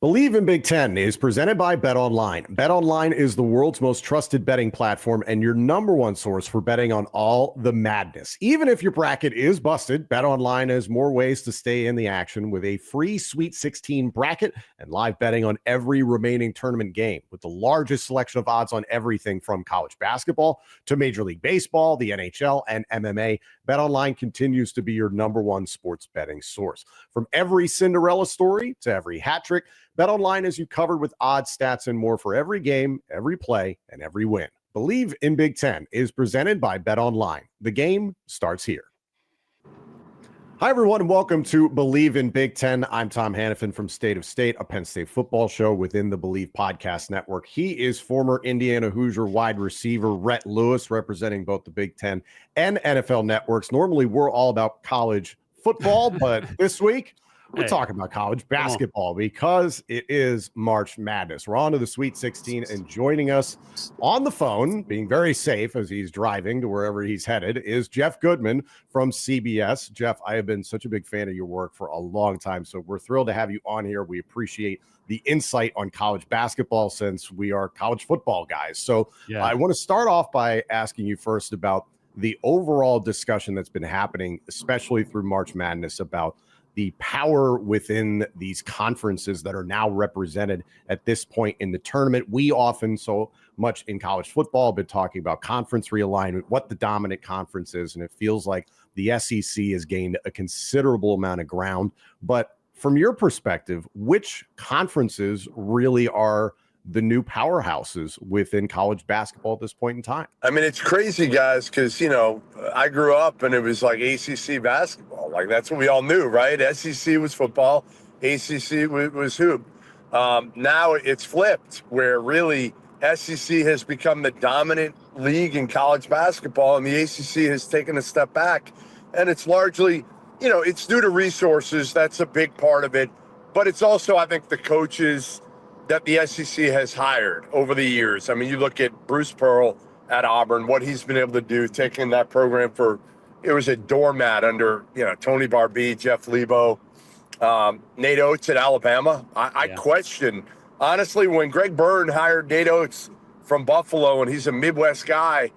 Bleav in Big Ten is presented by BetOnline. BetOnline is the world's most trusted betting platform and your number one source for betting on all the madness. Even if your bracket is busted, BetOnline has more ways to stay in the action with a free Sweet 16 bracket and live betting on every remaining tournament game with the largest selection of odds on everything from college basketball to Major League Baseball, the NHL, and MMA. BetOnline continues to be your number one sports betting source. From every Cinderella story to every hat trick, BetOnline has you covered with odds, stats, and more for every game, every play, and every win. Bleav in Big Ten is presented by BetOnline. The game starts here. Hi, everyone, and welcome to Bleav in Big Ten. I'm Tom Hannifan from State of State, a Penn State football show within the Bleav Podcast Network. He is former Indiana Hoosier wide receiver Rhett Lewis, representing both the Big Ten and NFL networks. Normally, we're all about college football, but this week, we're talking about college basketball because it is March Madness. We're on to the Sweet 16, and joining us on the phone, being very safe as he's driving to wherever he's headed, is Jeff Goodman from CBS. Jeff, I have been such a big fan of your work for a long time, so we're thrilled to have you on here. We appreciate the insight on college basketball since we are college football guys. So I want to start off by asking you first about the overall discussion that's been happening, especially through March Madness, about the power within these conferences that are now represented at this point in the tournament. We often, so much in college football, been talking about conference realignment, what the dominant conference is, and it feels like the SEC has gained a considerable amount of ground. But from your perspective, which conferences really are the new powerhouses within college basketball at this point in time? I mean, it's crazy, guys, because, I grew up and it was like ACC basketball. Like, that's what we all knew, right? SEC was football, ACC was hoop. Now it's flipped, where really SEC has become the dominant league in college basketball, and the ACC has taken a step back. And it's largely, it's due to resources. That's a big part of it. But it's also, I think, the coaches that the SEC has hired over the years. I mean, you look at Bruce Pearl at Auburn, what he's been able to do, taking that program it was a doormat under, Tony Barbee, Jeff Lebo, Nate Oates at Alabama. I question, honestly, when Greg Byrne hired Nate Oates from Buffalo, and he's a Midwest guy,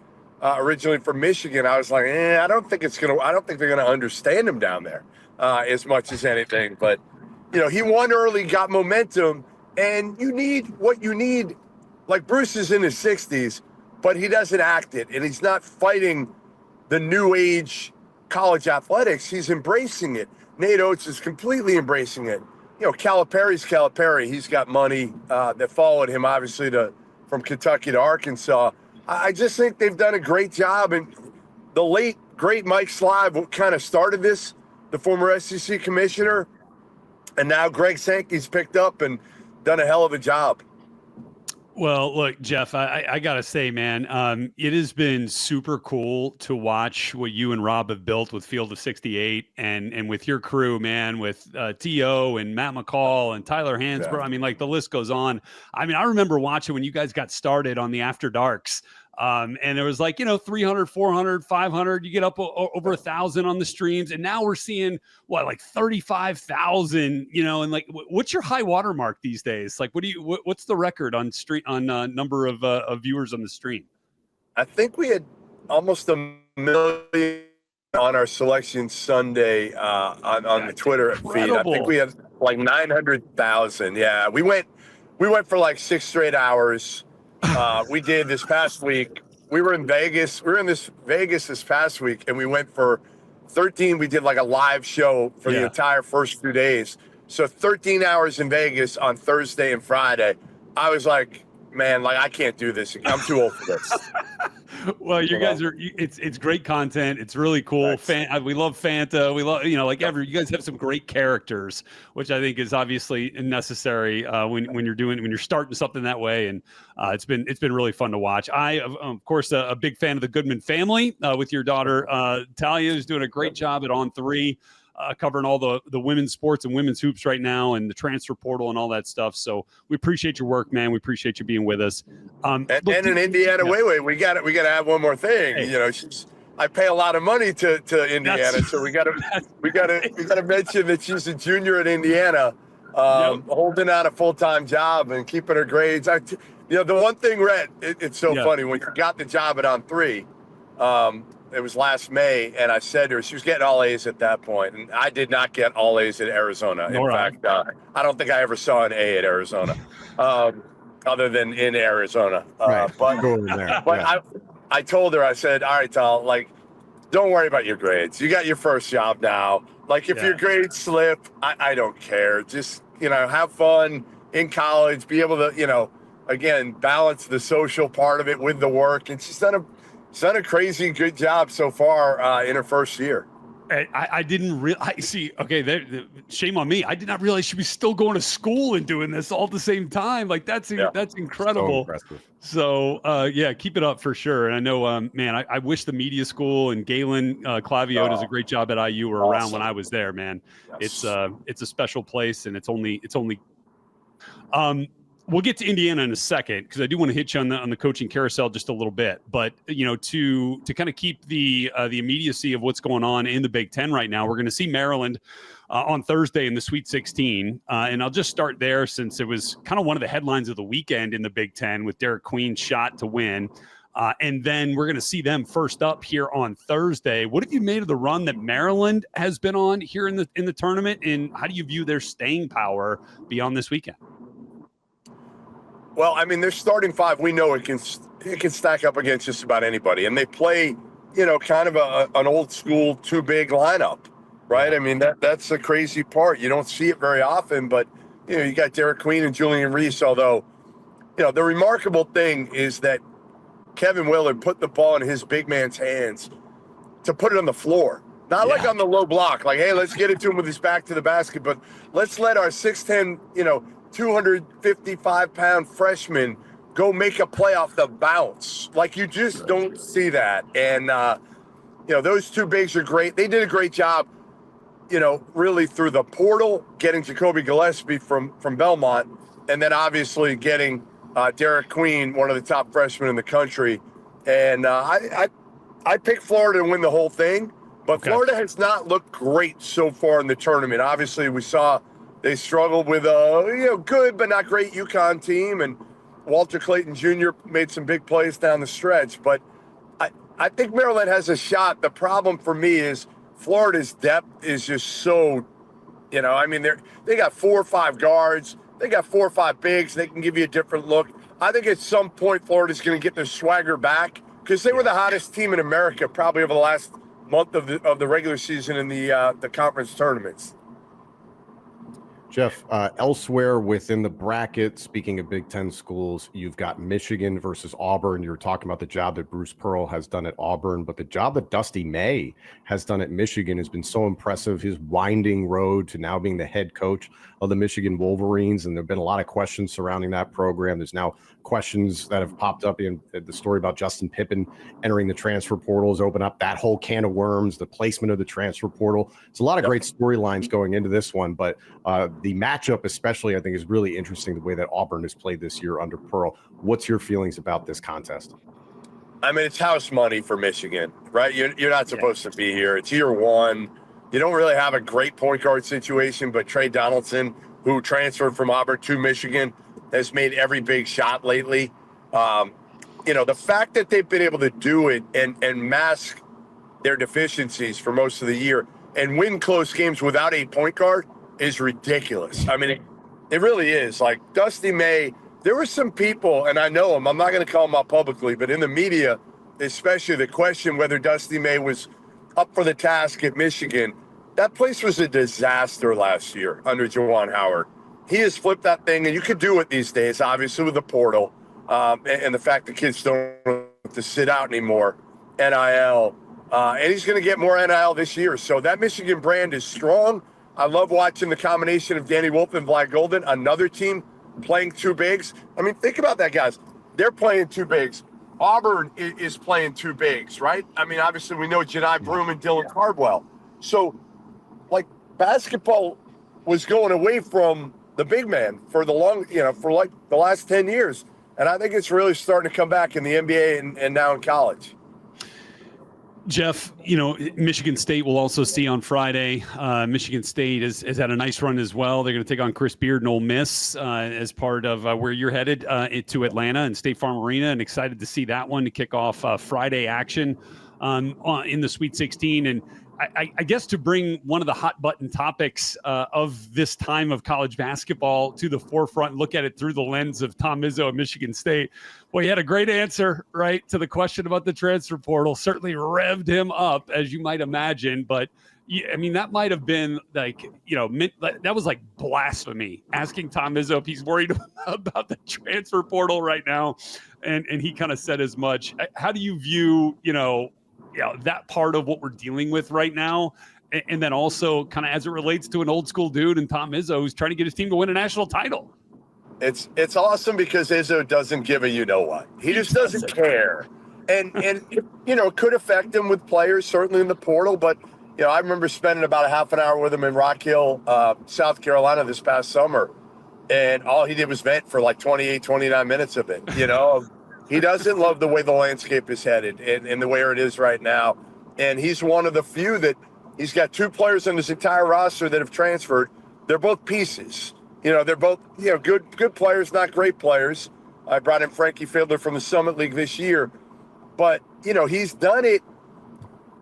originally from Michigan, I was like, I don't think they're gonna understand him down there as much as anything. But, he won early, got momentum. And you need what you need. Like, Bruce is in his 60s, but he doesn't act it. And he's not fighting the new age college athletics. He's embracing it. Nate Oates is completely embracing it. Calipari's Calipari. He's got money that followed him, obviously, from Kentucky to Arkansas. I just think they've done a great job. And the late, great Mike Slive kind of started this, the former SEC commissioner. And now Greg Sankey's picked up and done a hell of a job. Well, look, Jeff, I got to say, man, it has been super cool to watch what you and Rob have built with Field of 68 and with your crew, man, with T.O. and Matt McCall and Tyler Hansbrough. Yeah. I mean, like, the list goes on. I mean, I remember watching when you guys got started on the After Darks. And it was like, 300, 400, 500, you get up over 1,000 on the streams. And now we're seeing like 35,000, and like, what's your high water mark these days? Like, what's the record on number of viewers on the stream? I think we had almost 1 million on our Selection Sunday, on the Twitter feed. I think we had like 900,000. Yeah. We went for like 6 straight hours. We did this past week. We were in Vegas. We were in Vegas this past week, and we went for 13. We did like a live show for the entire first 2 days. So 13 hours in Vegas on Thursday and Friday. I was like, man, like, I can't do this. I'm too old for this. Well, you guys are, it's great content. It's really cool. We love Fanta. We love, you guys have some great characters, which I think is obviously necessary when you're starting something that way. And it's been really fun to watch. I, of course, a big fan of the Goodman family with your daughter, Talia, who's doing a great job at On3. Covering all the women's sports and women's hoops right now and the transfer portal and all that stuff. So we appreciate your work, man. We appreciate you being with us. And in Indiana, wait, we got to add one more thing. Hey. I pay a lot of money to Indiana, so we got to mention that she's a junior at Indiana. holding out a full-time job and keeping her grades. The one thing, Rhett, it's so funny. When you got the job at On3, it was last May, and I said to her, she was getting all A's at that point, and I did not get all A's at Arizona. In fact, I don't think I ever saw an A at Arizona, other than in Arizona. I told her, I said, all right, Tal, like, don't worry about your grades. You got your first job now. Like, if your grades slip, I don't care. Just, have fun in college, be able to, again, balance the social part of it with the work. And she's done a crazy good job so far in her first year. I didn't realize. See, okay, shame on me. I did not realize she was still going to school and doing this all at the same time. Like, that's incredible. So, keep it up for sure. And I know, man, I wish the media school and Galen Clavio does a great job at IU or around when I was there, man. Yes. It's a special place, and it's only. We'll get to Indiana in a second, because I do want to hit you on the coaching carousel just a little bit. But to kind of keep the immediacy of what's going on in the Big Ten right now, we're going to see Maryland on Thursday in the Sweet 16, and I'll just start there, since it was kind of one of the headlines of the weekend in the Big Ten with Derek Queen's shot to win. And then we're going to see them first up here on Thursday. What have you made of the run that Maryland has been on here in the tournament, and how do you view their staying power beyond this weekend? Well, I mean, their starting five, we know it can stack up against just about anybody. And they play, kind of an old school too big lineup, right? I mean, that's the crazy part. You don't see it very often, but, you got Derek Queen and Julian Reese, although, the remarkable thing is that Kevin Willard put the ball in his big man's hands to put it on the floor. Not like on the low block, like, hey, let's get it to him with his back to the basket, but let's let our 6'10", 255-pound freshman go make a play off the bounce. Like, you just don't see that. And, those two bigs are great. They did a great job, really through the portal, getting Jacoby Gillespie from Belmont, and then obviously getting Derek Queen, one of the top freshmen in the country. And I picked Florida to win the whole thing, but Florida has not looked great so far in the tournament. Obviously, we saw they struggled with a good but not great UConn team, and Walter Clayton Jr. made some big plays down the stretch. But I think Maryland has a shot. The problem for me is Florida's depth is just so, they got 4 or 5 guards. They got 4 or 5 bigs. They can give you a different look. I think at some point Florida's going to get their swagger back, because they were the hottest team in America probably over the last month of the regular season in the conference tournaments. Jeff, elsewhere within the bracket, speaking of Big Ten schools, you've got Michigan versus Auburn. You're talking about the job that Bruce Pearl has done at Auburn, but the job that Dusty May has done at Michigan has been so impressive. His winding road to now being the head coach of the Michigan Wolverines, and there have been a lot of questions surrounding that program. There's now questions that have popped up in the story about Justin Pippen entering the transfer portal has opened up that whole can of worms, the placement of the transfer portal. It's a lot of great storylines going into this one, but the matchup especially, I think, is really interesting, the way that Auburn has played this year under Pearl. What's your feelings about this contest? I mean, it's house money for Michigan, right? You're not supposed to be here. It's year one. You don't really have a great point guard situation, but Trey Donaldson, who transferred from Auburn to Michigan, has made every big shot lately. The fact that they've been able to do it and mask their deficiencies for most of the year and win close games without a point guard is ridiculous. I mean, it really is. Like, Dusty May, there were some people, and I know him, I'm not going to call him out publicly, but in the media, especially, the question whether Dusty May was up for the task at Michigan. That place was a disaster last year under Juwan Howard. He has flipped that thing, and you could do it these days, obviously, with the portal and the fact that kids don't have to sit out anymore, NIL. And he's going to get more NIL this year. So that Michigan brand is strong. I love watching the combination of Danny Wolf and Vlad Golden, another team playing two bigs. I mean, think about that, guys. They're playing two bigs. Auburn is playing two bigs, right? I mean, obviously, we know Jedi Broom and Dylan Cardwell. So, like, basketball was going away from the big man for the last 10 years. And I think it's really starting to come back in the NBA and now in college. Jeff, Michigan State will also see on Friday. Michigan State has had a nice run as well. They're going to take on Chris Beard and Ole Miss as part of where you're headed to Atlanta and State Farm Arena, and excited to see that one to kick off Friday action in the Sweet 16. And I guess to bring one of the hot button topics of this time of college basketball to the forefront and look at it through the lens of Tom Izzo at Michigan State. Well, he had a great answer, right, to the question about the transfer portal. Certainly revved him up, as you might imagine. But, I mean, that might have been like, that was like blasphemy, asking Tom Izzo if he's worried about the transfer portal right now. And he kind of said as much. How do you view, that part of what we're dealing with right now? And then also kind of as it relates to an old school dude and Tom Izzo who's trying to get his team to win a national title. It's awesome because Izzo doesn't give a what. He just doesn't care. And it could affect him with players, certainly in the portal. But, I remember spending about a half an hour with him in Rock Hill, South Carolina this past summer. And all he did was vent for like 28, 29 minutes of it, He doesn't love the way the landscape is headed and the way it is right now. And he's one of the few that he's got two players on his entire roster that have transferred. They're both pieces. They're both, good players, not great players. I brought in Frankie Fiedler from the Summit League this year. But, he's done it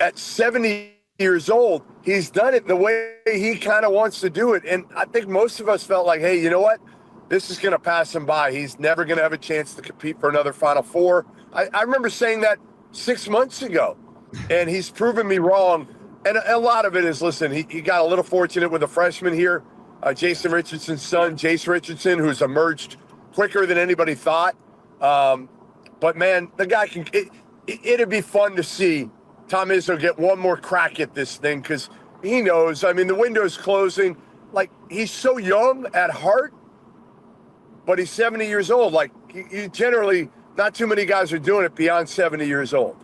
at 70 years old. He's done it the way he kind of wants to do it. And I think most of us felt like, hey, you know what? This is going to pass him by. He's never going to have a chance to compete for another Final Four. I remember saying that 6 months ago, and he's proven me wrong. And a lot of it is, listen, he got a little fortunate with a freshman here, Jason Richardson's son, Jace Richardson, who's emerged quicker than anybody thought. But, man, the guy can it'd be fun to see Tom Izzo get one more crack at this thing because he knows. I mean, the window's closing. Like, he's so young at heart, but he's 70 years old. Like, you generally, not too many guys are doing it beyond 70 years old.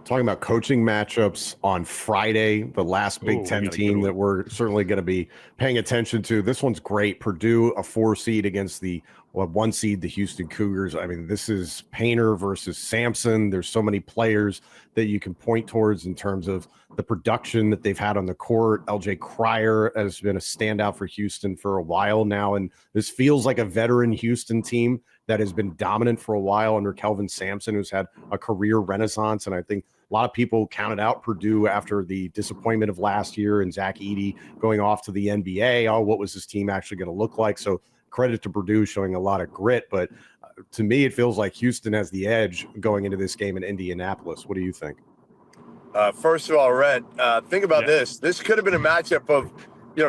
Talking about coaching matchups on Friday, the last Big Ten team that we're certainly going to be paying attention to. This one's great. Purdue, a 4 seed against the 1 seed, the Houston Cougars. I mean, this is Painter versus Sampson. There's so many players that you can point towards in terms of the production that they've had on the court. LJ Cryer has been a standout for Houston for a while now, and this feels like a veteran Houston team that has been dominant for a while under Kelvin Sampson, who's had a career renaissance. And I think a lot of people counted out Purdue after the disappointment of last year and Zach Edey going off to the NBA. Oh, what was this team actually going to look like? So credit to Purdue showing a lot of grit. But to me, it feels like Houston has the edge going into this game in Indianapolis. What do you think? First of all, Rhett, think about this. This could have been a matchup of,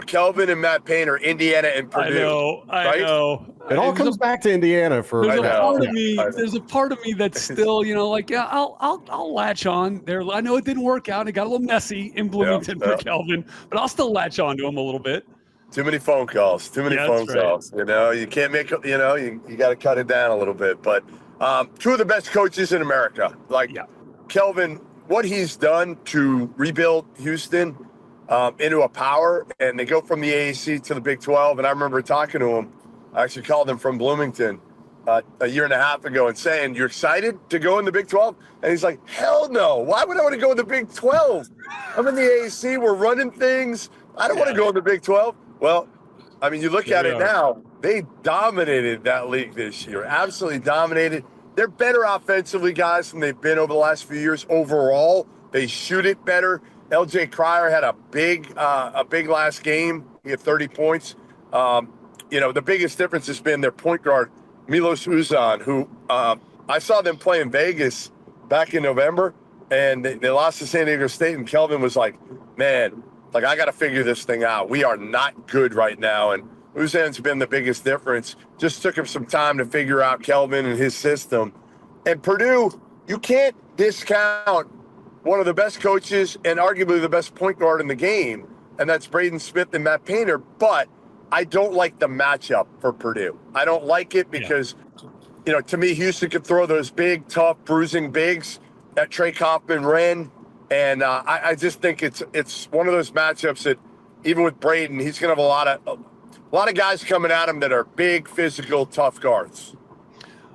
Kelvin and Matt Painter, Indiana and Purdue. I know. It all comes back to Indiana for there's a part of me that's still, I'll latch on there. I know it didn't work out. It got a little messy in Bloomington for Kelvin, but I'll still latch on to him a little bit. Too many phone calls. Calls. You can't make. You got to cut it down a little bit. But two of the best coaches in America, Kelvin, what he's done to rebuild Houston into a power, and they go from the AAC to the Big 12. And I remember talking to him. I actually called him from Bloomington a year and a half ago and saying, "You're excited to go in the Big 12?" And he's like, "Hell no! Why would I want to go in the Big 12? I'm in the AAC. We're running things. I don't want to go in the Big 12." Well, I mean, you look at it now, they dominated that league this year, absolutely dominated. They're better offensively, guys, than they've been over the last few years overall. They shoot it better. LJ Cryer had a big last game. He had 30 points. The biggest difference has been their point guard, Milos Uzan, who I saw them play in Vegas back in November, and they lost to San Diego State, and Kelvin was like, man, I got to figure this thing out. We are not good right now. And Uzan's been the biggest difference. Just took him some time to figure out Kelvin and his system. And Purdue, you can't discount one of the best coaches and arguably the best point guard in the game, and that's Braden Smith and Matt Painter. But I don't like the matchup for Purdue. I don't like it because, to me, Houston could throw those big, tough, bruising bigs at Trey Kaufman-Renn. And I just think it's one of those matchups that even with Braden, he's going to have a lot of guys coming at him that are big, physical, tough guards.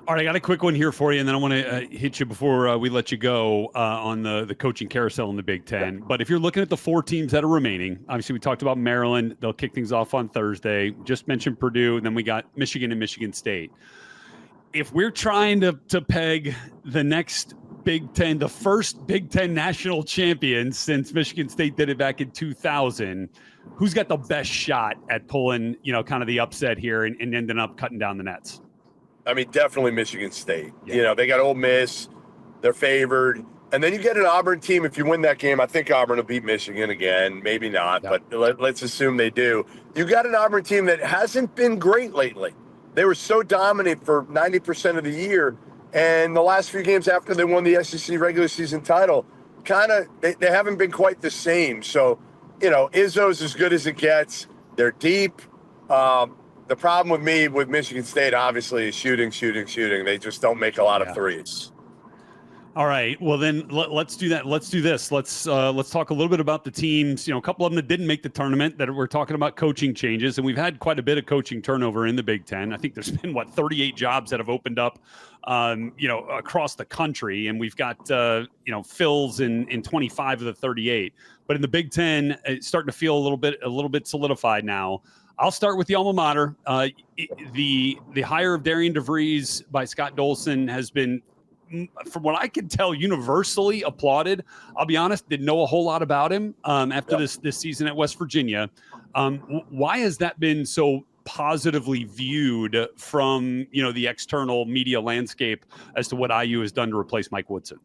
All right, I got a quick one here for you, and then I want to hit you before we let you go on the coaching carousel in the Big Ten. But if you're looking at the 4 teams that are remaining, obviously we talked about Maryland. They'll kick things off on Thursday. Just mentioned Purdue, and then we got Michigan and Michigan State. If we're trying to peg the next Big Ten, the first Big Ten national champion since Michigan State did it back in 2000, who's got the best shot at pulling, kind of the upset here and ending up cutting down the nets? I mean, definitely Michigan State. Yeah. They got Ole Miss. They're favored. And then you get an Auburn team. If you win that game, I think Auburn will beat Michigan again. Maybe not, but let's assume they do. You got an Auburn team that hasn't been great lately. They were so dominant for 90% of the year. And the last few games after they won the SEC regular season title, they haven't been quite the same. So, Izzo's as good as it gets. They're deep. The problem with Michigan State, obviously, is shooting. They just don't make a lot of threes. All right. Well, then let's do that. Let's do this. Let's talk a little bit about the teams. A couple of them that didn't make the tournament, that we're talking about coaching changes, and we've had quite a bit of coaching turnover in the Big Ten. I think there's been 38 jobs that have opened up, across the country, and we've got fills in 25 of the 38. But in the Big Ten, it's starting to feel a little bit solidified now. I'll start with the alma mater. The hire of Darian DeVries by Scott Dolson has been, from what I can tell, universally applauded. I'll be honest, didn't know a whole lot about him after this season at West Virginia. Why has that been so positively viewed from the external media landscape as to what IU has done to replace Mike Woodson?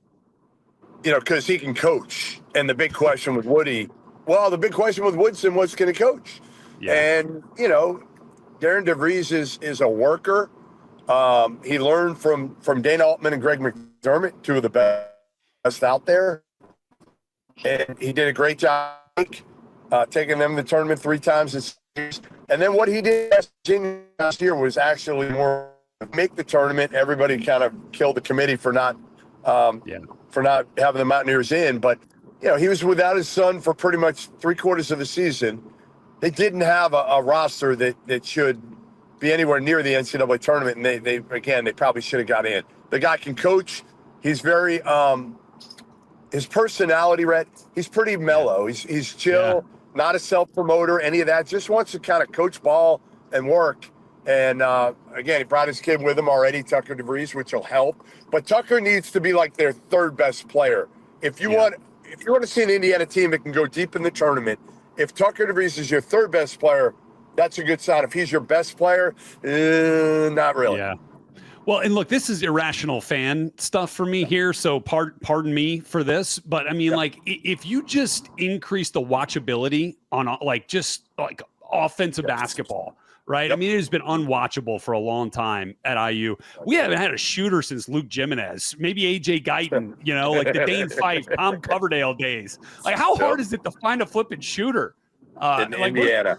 Because he can coach. And the big question with Woodson was, can he coach? Yeah. And, Darren DeVries is a worker. He learned from Dana Altman and Greg McDermott, 2 of the best out there. And he did a great job taking them to the tournament 3 times in series. And then what he did last year was actually more make the tournament. Everybody kind of killed the committee for not having the Mountaineers in. But, he was without his son for pretty much 3/4 of the season. They didn't have a roster that should be anywhere near the NCAA tournament, and they probably should have got in. The guy can coach. He's very his personality, Rhett, he's pretty mellow. He's chill, not a self-promoter, any of that. Just wants to kind of coach ball and work. And again, he brought his kid with him already, Tucker DeVries, which will help. But Tucker needs to be like their 3rd best player. If you want to see an Indiana team that can go deep in the tournament, if Tucker DeVries is your 3rd best player, that's a good sign. If he's your best player, not really. Yeah. Well, and look, this is irrational fan stuff for me here, so pardon me for this, but I mean, if you just increase the watchability on just offensive basketball, right? Yep. I mean, it has been unwatchable for a long time at IU. We haven't had a shooter since Luke Jimenez, maybe AJ Guyton, the Dane Fife, Tom Coverdale days. How hard is it to find a flipping shooter? In Indiana.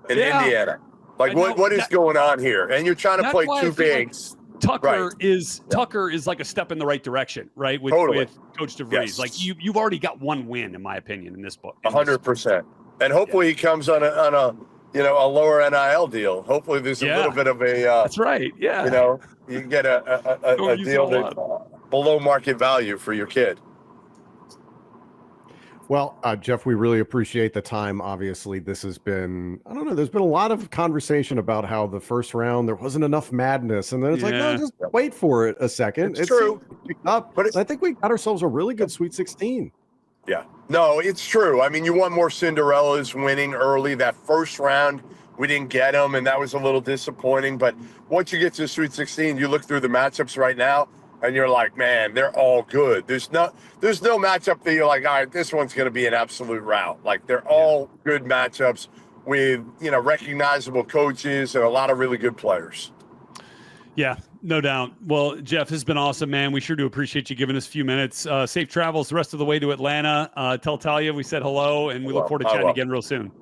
Indiana. What is going on here? And you're trying to play 2 bigs. Tucker is like a step in the right direction, right? With Coach DeVries. Yes. You've already got 1 win, in my opinion, in this book. 100%. And hopefully he comes on a lower NIL deal. Hopefully there's a little bit of a that's right. Yeah. You can get a deal that's below market value for your kid. Well, Jeff, we really appreciate the time. Obviously, this has been, there's been a lot of conversation about how the first round, there wasn't enough madness. And then it's no, just wait for it a second. It's true. But I think we got ourselves a really good Sweet 16. Yeah. No, it's true. I mean, you want more Cinderellas winning early. That first round, we didn't get them, and that was a little disappointing. But once you get to the Sweet 16, you look through the matchups right now, and you're like, man, they're all good. There's no matchup that you're like, all right, this one's going to be an absolute rout. They're all good matchups with, recognizable coaches and a lot of really good players. Yeah, no doubt. Well, Jeff, this has been awesome, man. We sure do appreciate you giving us a few minutes. Safe travels the rest of the way to Atlanta. Tell Talia we said hello, and we look forward to chatting again real soon.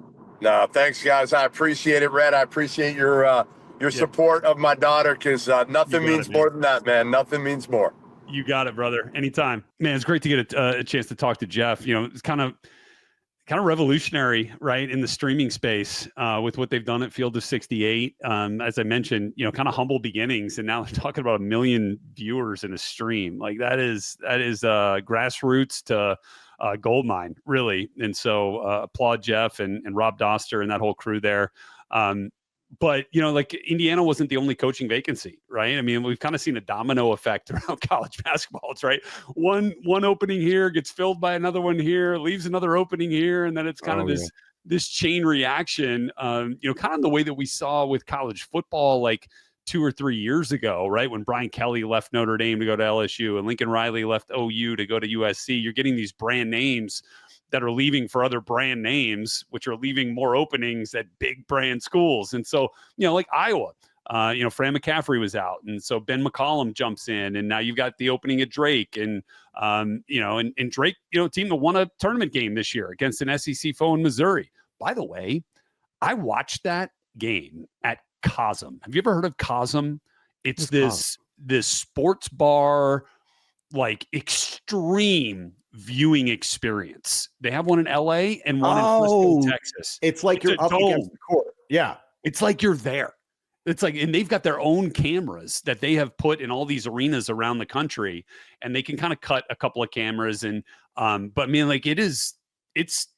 No, thanks, guys. I appreciate it, Rhett. I appreciate your support of my daughter, because nothing means more than that, man. Nothing means more. You got it, brother. Anytime. Man, it's great to get a chance to talk to Jeff. It's kind of kind of revolutionary, right, in the streaming space with what they've done at Field of 68. As I mentioned, kind of humble beginnings, and now they're talking about 1 million viewers in a stream. Like that is grassroots to gold mine, really. And so applaud Jeff and Rob Doster and that whole crew there. But, like Indiana wasn't the only coaching vacancy, right? I mean, we've kind of seen a domino effect around college basketball. It's right. One opening here gets filled by another one here, leaves another opening here. And then it's kind of this chain reaction, kind of the way that we saw with college football, like 2 or 3 years ago, right? When Brian Kelly left Notre Dame to go to LSU and Lincoln Riley left OU to go to USC, you're getting these brand names that are leaving for other brand names, which are leaving more openings at big brand schools. And so, like Iowa, Fran McCaffrey was out. And so Ben McCollum jumps in, and now you've got the opening at Drake. And, and Drake, team that won a tournament game this year against an SEC foe in Missouri. By the way, I watched that game at Cosm. Have you ever heard of Cosm? It's this sports bar, like extreme viewing experience. They have one in LA and one in Frisco, Texas. It's like you're up against the court. Yeah. It's like you're there. It's like, and they've got their own cameras that they have put in all these arenas around the country, and they can kind of cut a couple of cameras. And, but man, like it's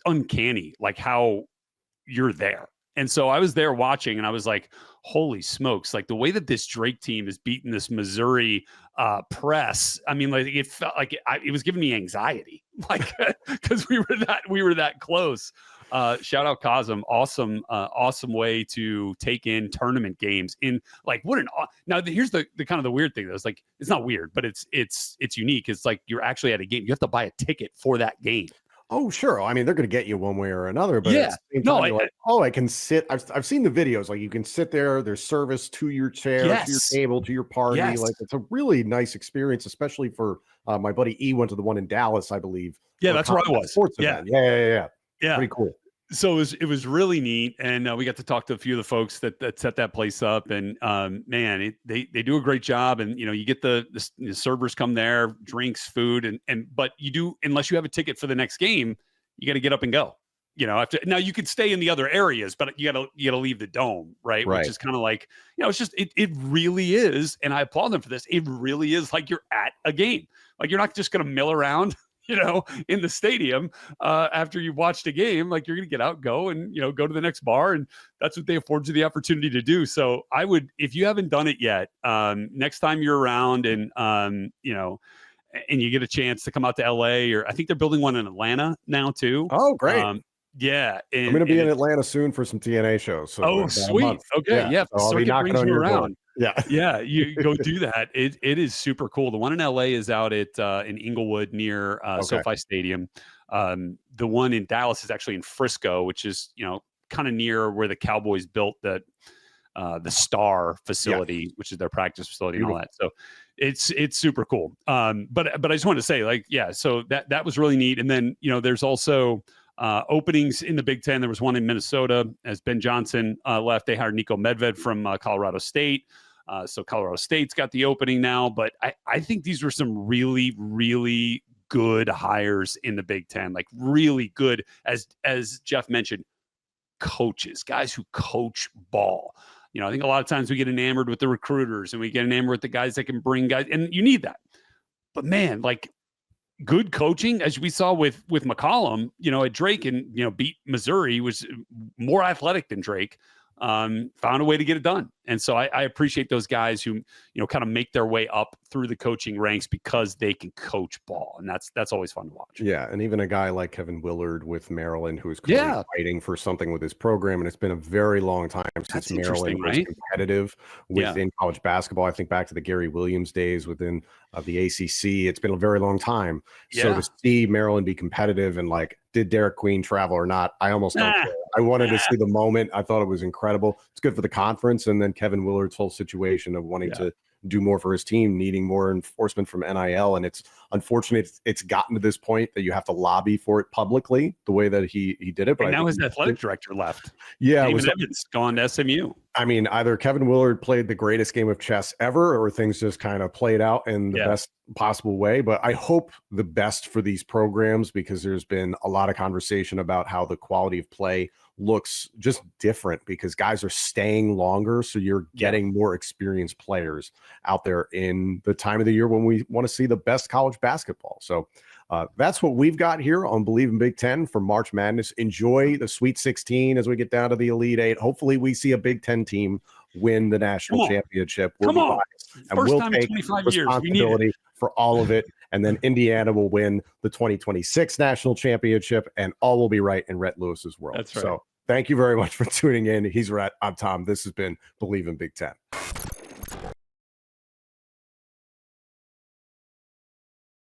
uncanny, like how you're there. And so I was there watching, and I was like, holy smokes, like the way that this Drake team is beating this Missouri press. I mean, like it felt like it was giving me anxiety, like because we were that close. Shout out Cosm, awesome way to take in tournament games in like now here's the kind of the weird thing though. It's like, it's not weird, but it's unique. It's like you're actually at a game. You have to buy a ticket for that game. Oh, sure. I mean, they're going to get you one way or another, but at the same time, I can sit. I've seen the videos. Like you can sit there. There's service to your chair, to your table, to your party. Yes. Like it's a really nice experience, especially for my buddy E went to the one in Dallas, I believe. Yeah, that's where I was. Yeah. Pretty cool. So it was really neat, and we got to talk to a few of the folks that set that place up, and man, they do a great job. And you get the servers come there, drinks, food, but you do, unless you have a ticket for the next game, you got to get up and go. Now you could stay in the other areas, but you gotta leave the dome, right? Which is kind of like, it's just it really is, and I applaud them for this. It really is like you're at a game. Like you're not just gonna mill around in the stadium after you've watched a game. Like you're going to get out, go and, go to the next bar. And that's what they afford you the opportunity to do. So I would, if you haven't done it yet, next time you're around and, and you get a chance to come out to LA, or I think they're building one in Atlanta now too. Oh, great. Yeah. I'm going to be in Atlanta soon for some TNA shows. So sweet. Okay. Yeah. So I'll be knocking on your door. Yeah, you go do that. It is super cool. The one in LA is out at in Inglewood near SoFi Stadium. The one in Dallas is actually in Frisco, which is kind of near where the Cowboys built the Star facility, which is their practice facility and all that. So it's super cool. But I just wanted to say, like, so that was really neat. And then there's also openings in the Big Ten. There was one in Minnesota as Ben Johnson left. They hired Nico Medved from Colorado State. So Colorado State's got the opening now, but I think these were some really, really good hires in the Big Ten, like really good, as Jeff mentioned, coaches, guys who coach ball. I think a lot of times we get enamored with the recruiters and we get enamored with the guys that can bring guys, and you need that. But man, like good coaching, as we saw with McCollum, at Drake, and beat Missouri, was more athletic than Drake. Found a way to get it done. And so I appreciate those guys who, kind of make their way up through the coaching ranks because they can coach ball. And that's always fun to watch. Yeah. And even a guy like Kevin Willard with Maryland, who's fighting for something with his program. And it's been a very long time since Maryland was competitive within college basketball. I think back to the Gary Williams days within the ACC. It's been a very long time. So to see Maryland be competitive and like, did Derek Queen travel or not? I almost don't care. I wanted to see the moment. I thought it was incredible. It's good for the conference. And then Kevin Willard's whole situation of wanting to do more for his team, needing more enforcement from NIL. And it's unfortunate it's gotten to this point that you have to lobby for it publicly the way that he did it. But now his athletic director left. Yeah. David Evans gone to SMU. I mean, either Kevin Willard played the greatest game of chess ever, or things just kind of played out in the best possible way. But I hope the best for these programs, because there's been a lot of conversation about how the quality of play looks just different because guys are staying longer. So you're getting more experienced players out there in the time of the year when we want to see the best college basketball. So that's what we've got here on Bleav in Big Ten for March Madness. Enjoy the Sweet 16 as we get down to the Elite Eight. Hopefully we see a Big Ten team win the national championship. We'll be biased, and we'll take responsibility for all of it. And then Indiana will win the 2026 national championship, and all will be right in Rhett Lewis's world. That's right. So thank you very much for tuning in. He's Rhett. I'm Tom. This has been Bleav in Big Ten.